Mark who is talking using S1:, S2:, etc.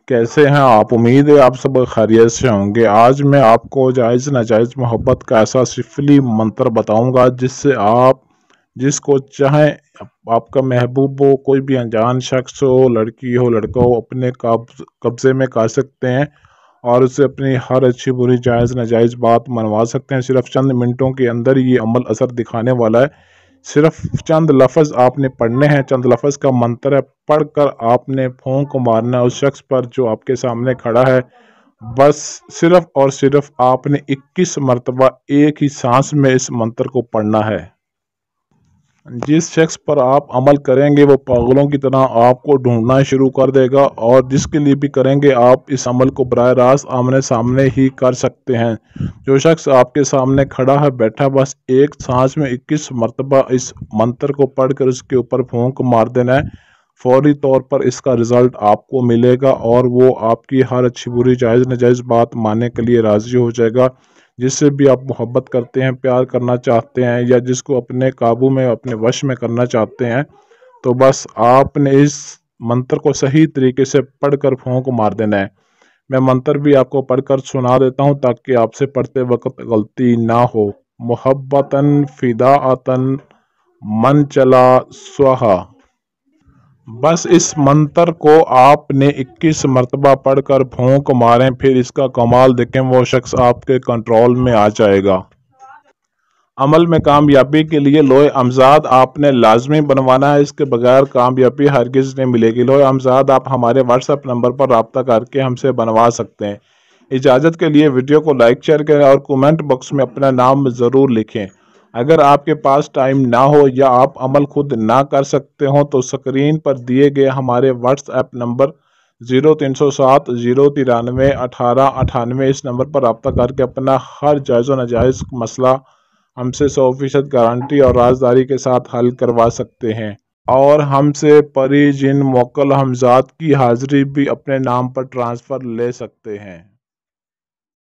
S1: कैसे हैं आप? उम्मीद है आप सब खैरियत से होंगे। आज मैं आपको जायज़ नाजायज़ मोहब्बत का ऐसा सिफली मंत्र बताऊंगा जिससे आप जिसको चाहें, आपका महबूब हो, कोई भी अनजान शख्स हो, लड़की हो, लड़का हो, अपने कब्ज़े में कर सकते हैं और उससे अपनी हर अच्छी बुरी जायज़ नाजायज़ बात मनवा सकते हैं। सिर्फ चंद मिनटों के अंदर ये अमल असर दिखाने वाला है। सिर्फ चंद लफ्ज़ आपने पढ़ने हैं, चंद लफ्ज़ का मंत्र है, पढ़कर आपने फूंक मारना है उस शख्स पर जो आपके सामने खड़ा है। बस सिर्फ और सिर्फ आपने 21 मरतबा एक ही सांस में इस मंत्र को पढ़ना है। जिस शख्स पर आप अमल करेंगे वो पागलों की तरह आपको ढूंढना शुरू कर देगा, और जिसके लिए भी करेंगे आप इस अमल को बराह रास्त आमने सामने ही कर सकते हैं। जो शख्स आपके सामने खड़ा है, बैठा, बस एक सांस में 21 मरतबा इस मंत्र को पढ़कर उसके ऊपर फूंक मार देना है। फौरी तौर पर इसका रिज़ल्ट आपको मिलेगा और वो आपकी हर अच्छी बुरी जायज़ नाजायज़ बात मानने के लिए राज़ी हो जाएगा। जिससे भी आप मोहब्बत करते हैं, प्यार करना चाहते हैं, या जिसको अपने काबू में, अपने वश में करना चाहते हैं, तो बस आपने इस मंत्र को सही तरीके से पढ़कर फूंक मार देना है। मैं मंत्र भी आपको पढ़कर सुना देता हूँ ताकि आपसे पढ़ते वक्त गलती ना हो। मोहब्बतन फिदाअतन मन चला स्वाहा। बस इस मंत्र को आपने 21 मरतबा पढ़कर फूंक मारें, फिर इसका कमाल देखें, वो शख्स आपके कंट्रोल में आ जाएगा। अमल में कामयाबी के लिए लोहे अमजाद आपने लाजमी बनवाना है, इसके बगैर कामयाबी हरगिज़ नहीं मिलेगी। लोहे अमजाद आप हमारे व्हाट्सएप नंबर पर रब्ता करके हमसे बनवा सकते हैं। इजाज़त के लिए वीडियो को लाइक शेयर करें और कमेंट बॉक्स में अपना नाम ज़रूर लिखें। अगर आपके पास टाइम ना हो या आप अमल खुद ना कर सकते हो तो स्क्रीन पर दिए गए हमारे व्हाट्सएप नंबर 0307 093 1898 इस नंबर पर रब्ता करके अपना हर जायज़ व नाजायज़ मसला हमसे 100% गारंटी और राजदारी के साथ हल करवा सकते हैं। और हमसे परी जिन मोक्कल हमजाद की हाज़िरी भी अपने नाम पर ट्रांसफ़र ले सकते हैं।